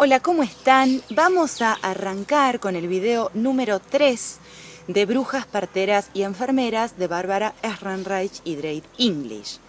Hola, ¿cómo están? Vamos a arrancar con el video número 3 de Brujas, Parteras y Enfermeras de Barbara Ehrenreich y Drake English.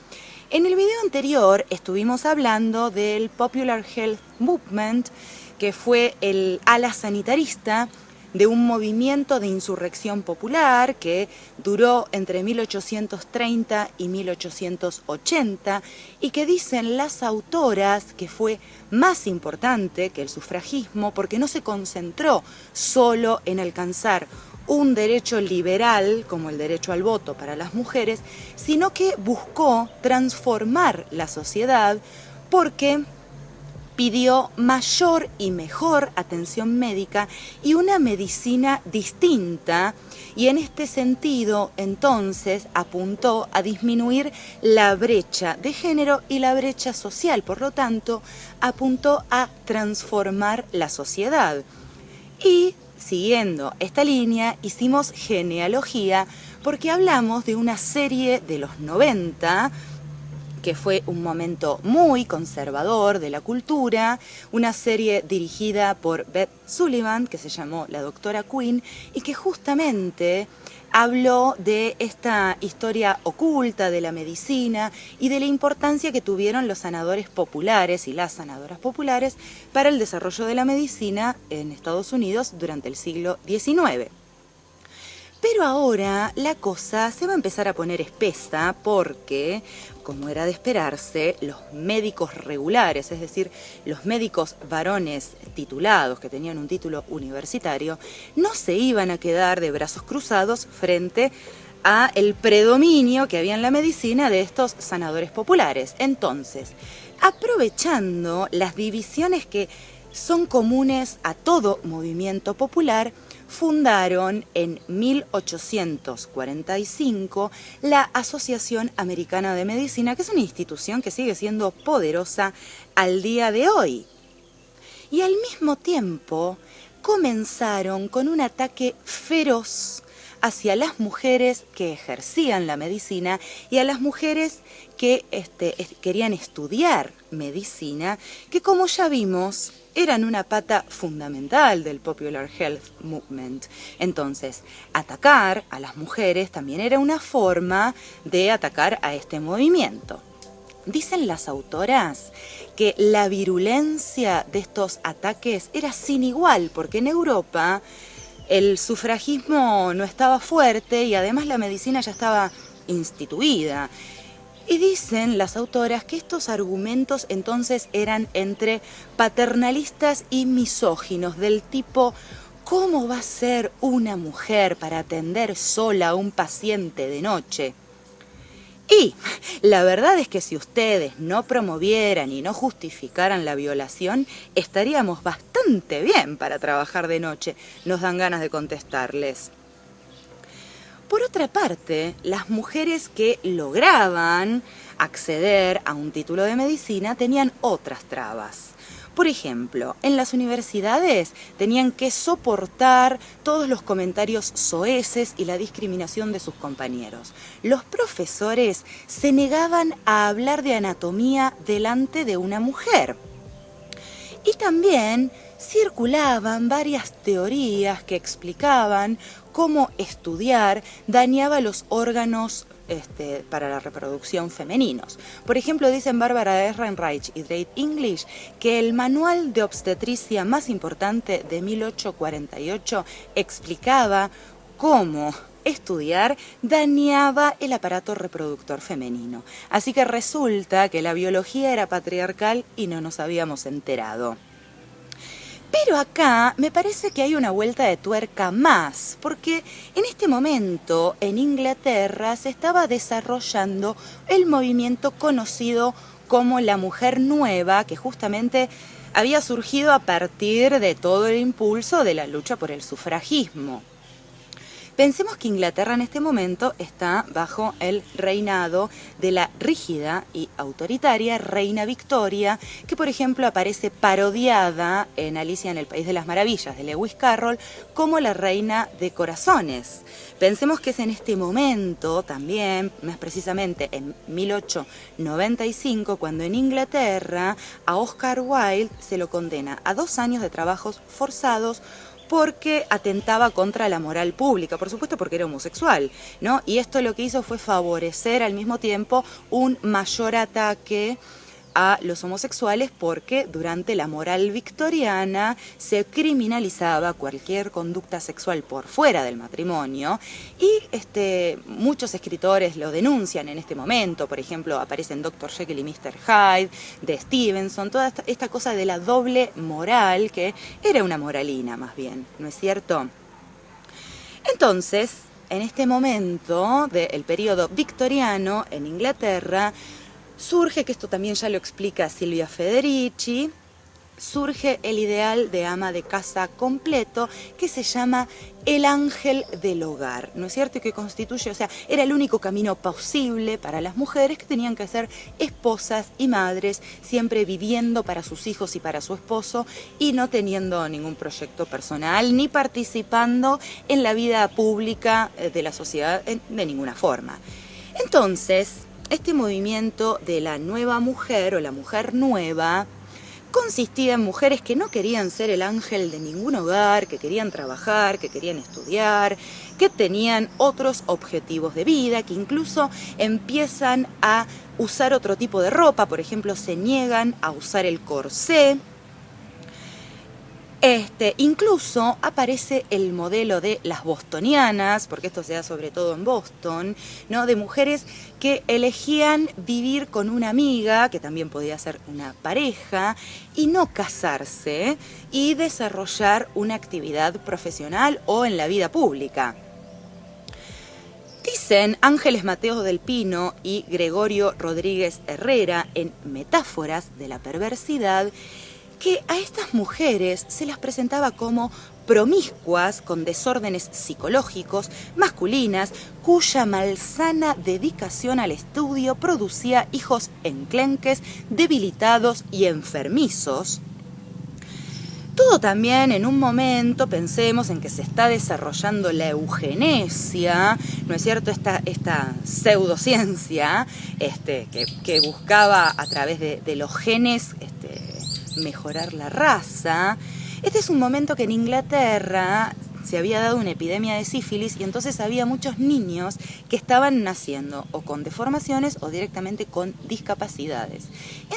En el video anterior estuvimos hablando del Popular Health Movement, que fue el ala sanitarista de un movimiento de insurrección popular que duró entre 1830 y 1880 y que dicen las autoras que fue más importante que el sufragismo porque no se concentró solo en alcanzar un derecho liberal como el derecho al voto para las mujeres, sino que buscó transformar la sociedad porque pidió mayor y mejor atención médica y una medicina distinta, y en este sentido entonces apuntó a disminuir la brecha de género y la brecha social, por lo tanto apuntó a transformar la sociedad. Y siguiendo esta línea hicimos genealogía porque hablamos de una serie de los 90 que fue un momento muy conservador de la cultura, una serie dirigida por Beth Sullivan, que se llamó La Doctora Quinn, y que justamente habló de esta historia oculta de la medicina y de la importancia que tuvieron los sanadores populares y las sanadoras populares para el desarrollo de la medicina en Estados Unidos durante el siglo XIX. Pero ahora la cosa se va a empezar a poner espesa porque, como era de esperarse, los médicos regulares, es decir, los médicos varones titulados que tenían un título universitario, no se iban a quedar de brazos cruzados frente a el predominio que había en la medicina de estos sanadores populares. Entonces, aprovechando las divisiones que son comunes a todo movimiento popular, fundaron en 1845 la Asociación Americana de Medicina, que es una institución que sigue siendo poderosa al día de hoy. Y al mismo tiempo comenzaron con un ataque feroz hacia las mujeres que ejercían la medicina y a las mujeres que querían estudiar medicina, que como ya vimos eran una pata fundamental del Popular Health Movement. Entonces, atacar a las mujeres también era una forma de atacar a este movimiento. Dicen las autoras que la virulencia de estos ataques era sin igual, porque en Europa el sufragismo no estaba fuerte y además la medicina ya estaba instituida. Y dicen las autoras que estos argumentos entonces eran entre paternalistas y misóginos, del tipo: ¿cómo va a ser una mujer para atender sola a un paciente de noche? Y la verdad es que si ustedes no promovieran y no justificaran la violación, estaríamos bastante bien para trabajar de noche, nos dan ganas de contestarles. Por otra parte, las mujeres que lograban acceder a un título de medicina tenían otras trabas. Por ejemplo, en las universidades tenían que soportar todos los comentarios soeces y la discriminación de sus compañeros. Los profesores se negaban a hablar de anatomía delante de una mujer. Y también circulaban varias teorías que explicaban cómo estudiar dañaba los órganos para la reproducción femeninos. Por ejemplo, dicen Barbara Ehrenreich y Drake English que el manual de obstetricia más importante de 1848 explicaba cómo estudiar dañaba el aparato reproductor femenino. Así que resulta que la biología era patriarcal y no nos habíamos enterado. Pero acá me parece que hay una vuelta de tuerca más, porque en este momento en Inglaterra se estaba desarrollando el movimiento conocido como la mujer nueva, que justamente había surgido a partir de todo el impulso de la lucha por el sufragismo. Pensemos que Inglaterra en este momento está bajo el reinado de la rígida y autoritaria reina Victoria, que por ejemplo aparece parodiada en Alicia en el País de las Maravillas de Lewis Carroll como la reina de corazones. Pensemos que es en este momento también, más precisamente en 1895, cuando en Inglaterra a Oscar Wilde se lo condena a 2 años de trabajos forzados porque atentaba contra la moral pública, por supuesto porque era homosexual, ¿no? Y esto lo que hizo fue favorecer al mismo tiempo un mayor ataque a los homosexuales porque durante la moral victoriana se criminalizaba cualquier conducta sexual por fuera del matrimonio y muchos escritores lo denuncian en este momento. Por ejemplo, aparecen Dr. Jekyll y Mr. Hyde de Stevenson, toda esta cosa de la doble moral, que era una moralina más bien, ¿no es cierto? Entonces, en este momento del periodo victoriano en Inglaterra, surge, que esto también ya lo explica Silvia Federici, surge el ideal de ama de casa completo que se llama el ángel del hogar, ¿no es cierto? Y que constituye, o sea, era el único camino posible para las mujeres que tenían que ser esposas y madres, siempre viviendo para sus hijos y para su esposo y no teniendo ningún proyecto personal ni participando en la vida pública de la sociedad de ninguna forma. Entonces, este movimiento de la nueva mujer o la mujer nueva consistía en mujeres que no querían ser el ángel de ningún hogar, que querían trabajar, que querían estudiar, que tenían otros objetivos de vida, que incluso empiezan a usar otro tipo de ropa, por ejemplo, se niegan a usar el corsé. Incluso aparece el modelo de las bostonianas, porque esto se da sobre todo en Boston, ¿no? De mujeres que elegían vivir con una amiga, que también podía ser una pareja, y no casarse y desarrollar una actividad profesional o en la vida pública. Dicen Ángeles Mateos del Pino y Gregorio Rodríguez Herrera en Metáforas de la Perversidad, que a estas mujeres se las presentaba como promiscuas, con desórdenes psicológicos, masculinas, cuya malsana dedicación al estudio producía hijos enclenques, debilitados y enfermizos. Todo también en un momento, pensemos en que se está desarrollando la eugenesia, ¿no es cierto? Esta pseudociencia que buscaba a través de los genes mejorar la raza. Este es un momento que en Inglaterra se había dado una epidemia de sífilis y entonces había muchos niños que estaban naciendo o con deformaciones o directamente con discapacidades.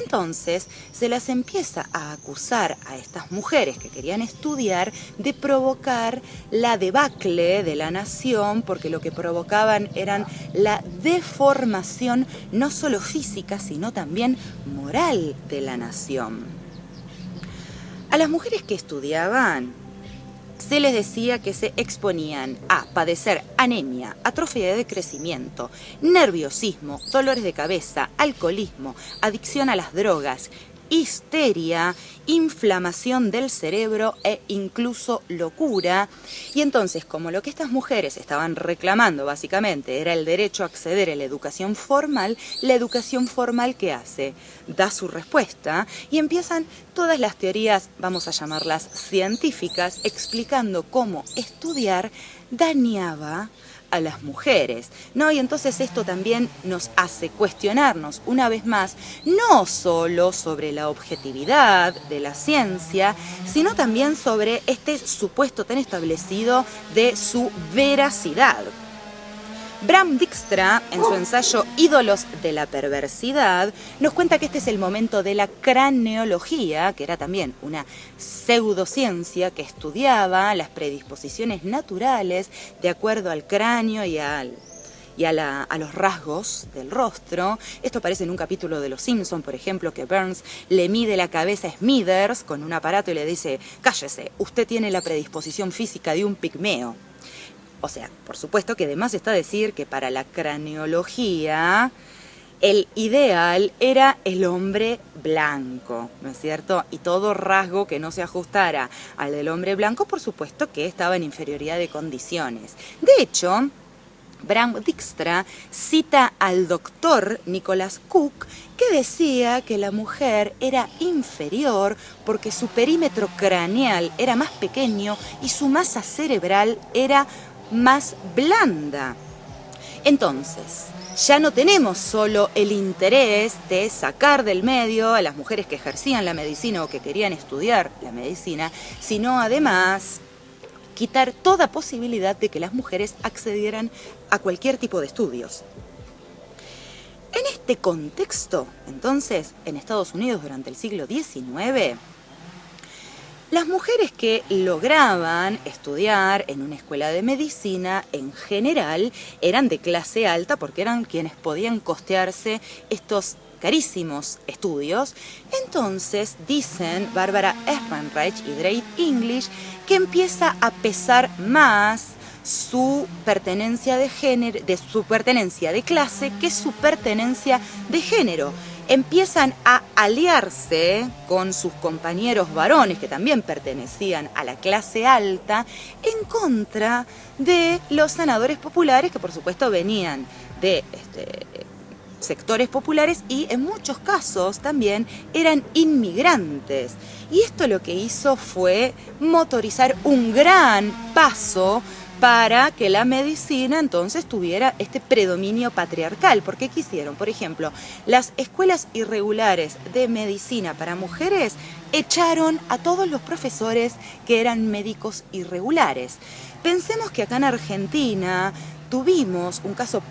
Entonces se las empieza a acusar a estas mujeres que querían estudiar de provocar la debacle de la nación, porque lo que provocaban eran la deformación no solo física sino también moral de la nación. A las mujeres que estudiaban se les decía que se exponían a padecer anemia, atrofia de crecimiento, nerviosismo, dolores de cabeza, alcoholismo, adicción a las drogas, histeria, inflamación del cerebro e incluso locura. Y entonces, como lo que estas mujeres estaban reclamando básicamente era el derecho a acceder a la educación formal ¿qué hace? Da su respuesta y empiezan todas las teorías, vamos a llamarlas científicas, explicando cómo estudiar dañaba a las mujeres, ¿no? Y entonces esto también nos hace cuestionarnos una vez más, no solo sobre la objetividad de la ciencia, sino también sobre este supuesto tan establecido de su veracidad. Bram Dijkstra, en su ensayo Ídolos de la Perversidad, nos cuenta que este es el momento de la craneología, que era también una pseudociencia que estudiaba las predisposiciones naturales de acuerdo al cráneo y a los rasgos del rostro. Esto aparece en un capítulo de Los Simpson, por ejemplo, que Burns le mide la cabeza a Smithers con un aparato y le dice: cállese, usted tiene la predisposición física de un pigmeo. O sea, por supuesto que además está decir que para la craneología el ideal era el hombre blanco, ¿no es cierto? Y todo rasgo que no se ajustara al del hombre blanco, por supuesto que estaba en inferioridad de condiciones. De hecho, Bram Dijkstra cita al doctor Nicholas Cook, que decía que la mujer era inferior porque su perímetro craneal era más pequeño y su masa cerebral era más blanda. Entonces, ya no tenemos solo el interés de sacar del medio a las mujeres que ejercían la medicina o que querían estudiar la medicina, sino además quitar toda posibilidad de que las mujeres accedieran a cualquier tipo de estudios. En este contexto, entonces, en Estados Unidos durante el siglo XIX, las mujeres que lograban estudiar en una escuela de medicina, en general, eran de clase alta porque eran quienes podían costearse estos carísimos estudios. Entonces dicen Barbara Ehrenreich y Drake English que empieza a pesar más su pertenencia de género, de su pertenencia de clase, que su pertenencia de género. Empiezan a aliarse con sus compañeros varones que también pertenecían a la clase alta en contra de los sanadores populares que por supuesto venían de sectores populares y en muchos casos también eran inmigrantes. Y esto lo que hizo fue motorizar un gran paso para que la medicina entonces tuviera este predominio patriarcal. Porque ¿qué hicieron? Por ejemplo, las escuelas irregulares de medicina para mujeres echaron a todos los profesores que eran médicos irregulares. Pensemos que acá en Argentina tuvimos un caso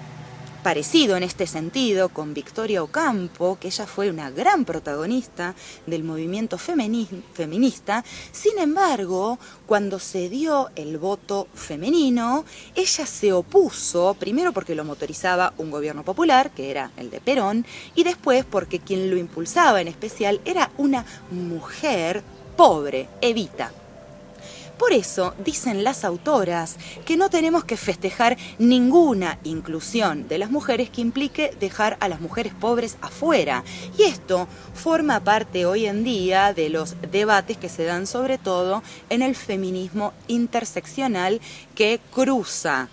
parecido en este sentido con Victoria Ocampo, que ella fue una gran protagonista del movimiento feminista. Sin embargo, cuando se dio el voto femenino, ella se opuso, primero porque lo motorizaba un gobierno popular, que era el de Perón, y después porque quien lo impulsaba en especial era una mujer pobre, Evita. Por eso dicen las autoras que no tenemos que festejar ninguna inclusión de las mujeres que implique dejar a las mujeres pobres afuera. Y esto forma parte hoy en día de los debates que se dan sobre todo en el feminismo interseccional, que cruza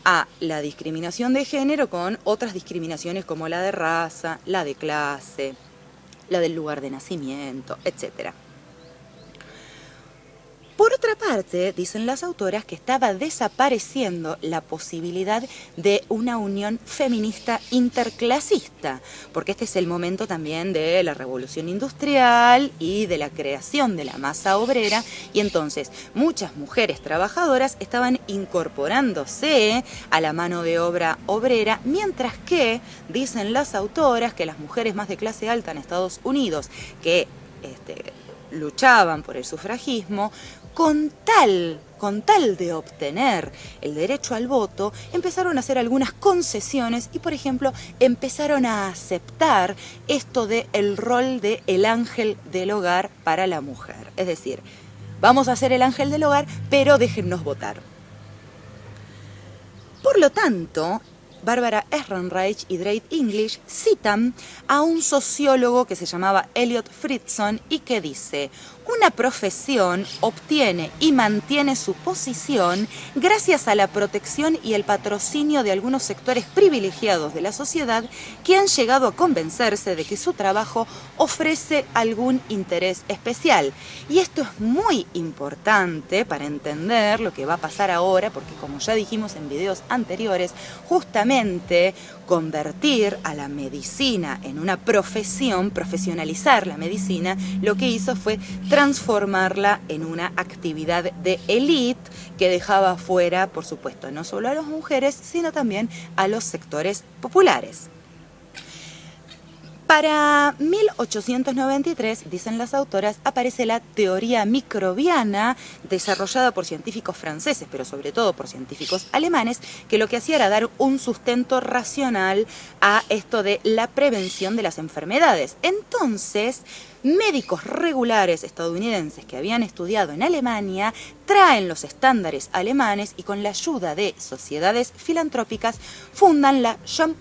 a la discriminación de género con otras discriminaciones como la de raza, la de clase, la del lugar de nacimiento, etcétera. Por otra parte, dicen las autoras que estaba desapareciendo la posibilidad de una unión feminista interclasista, porque este es el momento también de la revolución industrial y de la creación de la masa obrera, y entonces muchas mujeres trabajadoras estaban incorporándose a la mano de obra obrera, mientras que, dicen las autoras, que las mujeres más de clase alta en Estados Unidos, que luchaban por el sufragismo, con tal de obtener el derecho al voto, empezaron a hacer algunas concesiones y, por ejemplo, empezaron a aceptar esto de el rol de el ángel del hogar para la mujer. Es decir, vamos a ser el ángel del hogar, pero déjennos votar. Por lo tanto, Barbara Ehrenreich y Drake English citan a un sociólogo que se llamaba Elliot Friedson y que dice: una profesión obtiene y mantiene su posición gracias a la protección y el patrocinio de algunos sectores privilegiados de la sociedad que han llegado a convencerse de que su trabajo ofrece algún interés especial. Y esto es muy importante para entender lo que va a pasar ahora, porque como ya dijimos en videos anteriores, justamente convertir a la medicina en una profesión, profesionalizar la medicina, lo que hizo fue transformarla en una actividad de élite que dejaba fuera, por supuesto, no solo a las mujeres, sino también a los sectores populares. Para 1893, dicen las autoras, aparece la teoría microbiana desarrollada por científicos franceses, pero sobre todo por científicos alemanes, que lo que hacía era dar un sustento racional a esto de la prevención de las enfermedades. Entonces, médicos regulares estadounidenses que habían estudiado en Alemania traen los estándares alemanes y con la ayuda de sociedades filantrópicas fundan la Johns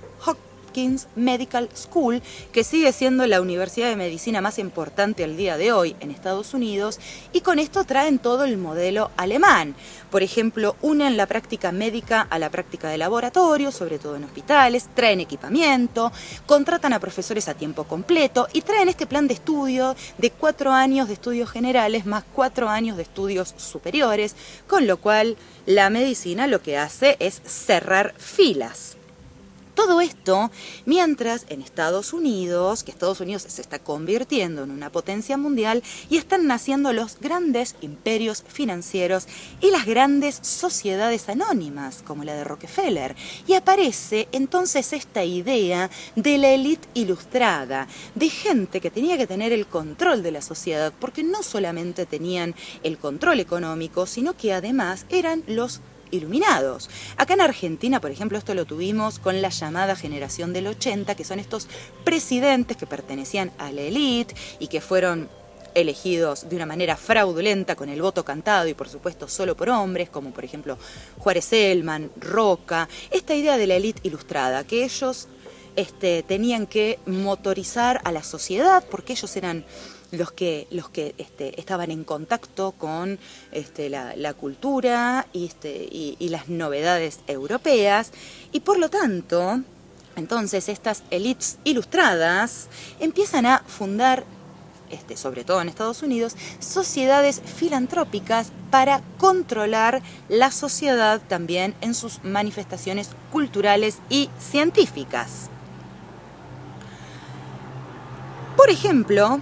Hopkins Medical School, que sigue siendo la universidad de medicina más importante al día de hoy en Estados Unidos, y con esto traen todo el modelo alemán. Por ejemplo, unen la práctica médica a la práctica de laboratorio, sobre todo en hospitales, traen equipamiento, contratan a profesores a tiempo completo y traen este plan de estudio de 4 años de estudios generales más 4 años de estudios superiores, con lo cual la medicina lo que hace es cerrar filas. Todo esto mientras en Estados Unidos, que Estados Unidos se está convirtiendo en una potencia mundial y están naciendo los grandes imperios financieros y las grandes sociedades anónimas, como la de Rockefeller. Y aparece entonces esta idea de la élite ilustrada, de gente que tenía que tener el control de la sociedad, porque no solamente tenían el control económico, sino que además eran los iluminados. Acá en Argentina, por ejemplo, esto lo tuvimos con la llamada generación del 80, que son estos presidentes que pertenecían a la élite y que fueron elegidos de una manera fraudulenta con el voto cantado y por supuesto solo por hombres, como por ejemplo Juárez Celman, Roca, esta idea de la élite ilustrada, que ellos tenían que motorizar a la sociedad porque ellos eran los que estaban en contacto con la cultura y las novedades europeas, y por lo tanto, entonces estas élites ilustradas empiezan a fundar, sobre todo en Estados Unidos, sociedades filantrópicas para controlar la sociedad también en sus manifestaciones culturales y científicas. Por ejemplo,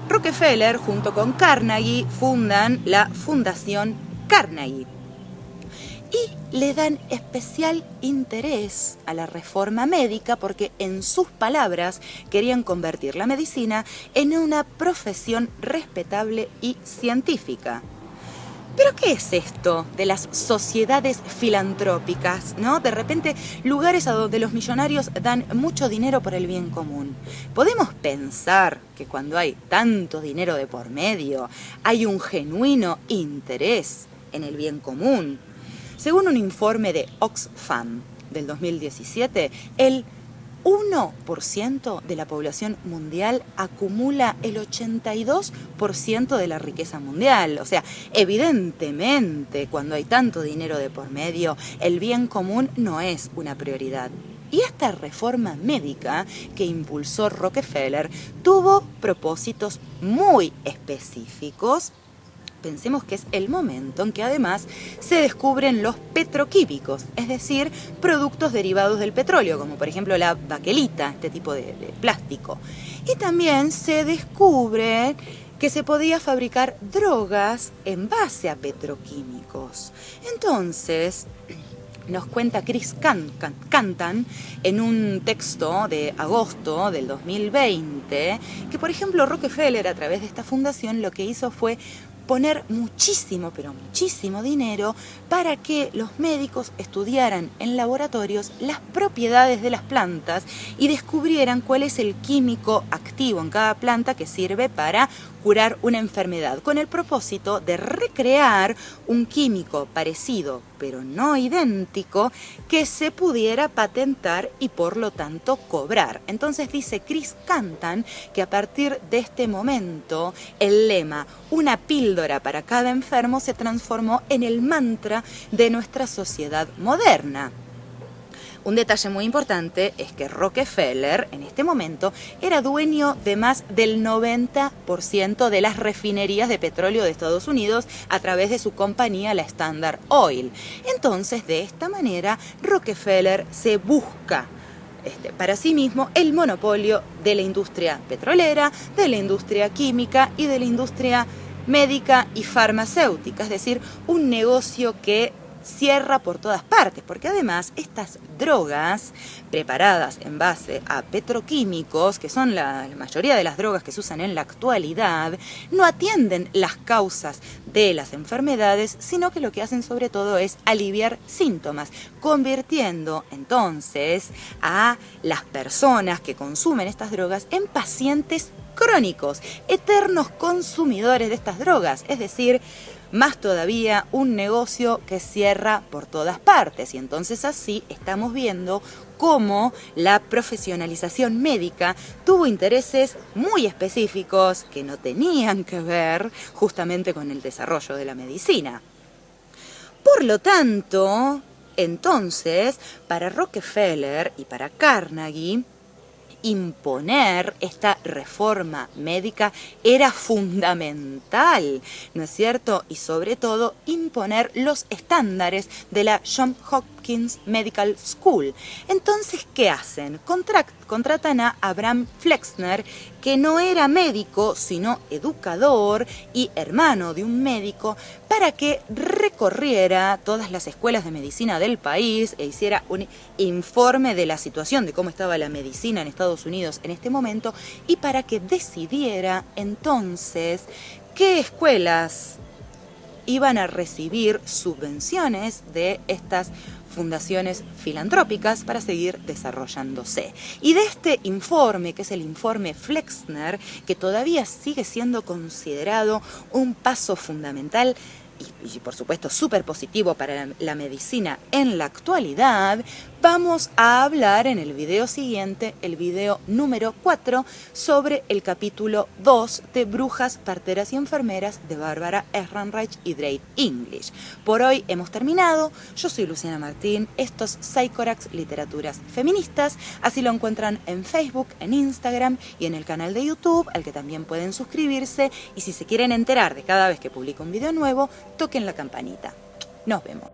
Rockefeller junto con Carnegie fundan la Fundación Carnegie y le dan especial interés a la reforma médica porque en sus palabras querían convertir la medicina en una profesión respetable y científica. ¿Pero qué es esto de las sociedades filantrópicas, ¿no? De repente, lugares a donde los millonarios dan mucho dinero por el bien común. ¿Podemos pensar que cuando hay tanto dinero de por medio, hay un genuino interés en el bien común? Según un informe de Oxfam del 2017, el 1% de la población mundial acumula el 82% de la riqueza mundial. O sea, evidentemente, cuando hay tanto dinero de por medio, el bien común no es una prioridad. Y esta reforma médica que impulsó Rockefeller tuvo propósitos muy específicos. Pensemos que es el momento en que además se descubren los petroquímicos, es decir, productos derivados del petróleo, como por ejemplo la baquelita, este tipo de plástico. Y también se descubre que se podía fabricar drogas en base a petroquímicos. Entonces, nos cuenta Chris Cantan en un texto de agosto del 2020, que por ejemplo Rockefeller a través de esta fundación lo que hizo fue poner muchísimo, pero muchísimo dinero para que los médicos estudiaran en laboratorios las propiedades de las plantas y descubrieran cuál es el químico activo en cada planta que sirve para curar una enfermedad, con el propósito de recrear un químico parecido, pero no idéntico, que se pudiera patentar y por lo tanto cobrar. Entonces dice Chris Cantan que a partir de este momento el lema "una píldora para cada enfermo" se transformó en el mantra de nuestra sociedad moderna. Un detalle muy importante es que Rockefeller en este momento era dueño de más del 90% de las refinerías de petróleo de Estados Unidos a través de su compañía, la Standard Oil. Entonces, de esta manera, Rockefeller se busca para sí mismo el monopolio de la industria petrolera, de la industria química y de la industria médica y farmacéutica, es decir, un negocio que cierra por todas partes, porque además estas drogas preparadas en base a petroquímicos, que son la mayoría de las drogas que se usan en la actualidad, no atienden las causas de las enfermedades, sino que lo que hacen sobre todo es aliviar síntomas, convirtiendo entonces a las personas que consumen estas drogas en pacientes crónicos, eternos consumidores de estas drogas, es decir, más todavía un negocio que cierra por todas partes. Y entonces así estamos viendo cómo la profesionalización médica tuvo intereses muy específicos que no tenían que ver justamente con el desarrollo de la medicina. Por lo tanto, entonces, para Rockefeller y para Carnegie, imponer esta reforma médica era fundamental, ¿no es cierto? Y sobre todo imponer los estándares de la Johns Hopkins Medical School. Entonces, ¿qué hacen? Contratan a Abraham Flexner, que no era médico, sino educador y hermano de un médico, para que recorriera todas las escuelas de medicina del país e hiciera un informe de la situación, de cómo estaba la medicina en Estados Unidos en este momento, y para que decidiera entonces qué escuelas iban a recibir subvenciones de estas fundaciones filantrópicas para seguir desarrollándose. Y de este informe, que es el informe Flexner, que todavía sigue siendo considerado un paso fundamental y por supuesto súper positivo para la medicina en la actualidad, vamos a hablar en el video siguiente, el video número 4, sobre el capítulo 2 de Brujas, Parteras y Enfermeras de Bárbara Ehrenreich y Drake English. Por hoy hemos terminado. Yo soy Luciana Martín, esto es Psychorax Literaturas Feministas, así lo encuentran en Facebook, en Instagram y en el canal de YouTube, al que también pueden suscribirse, y si se quieren enterar de cada vez que publico un video nuevo, toquen la campanita. Nos vemos.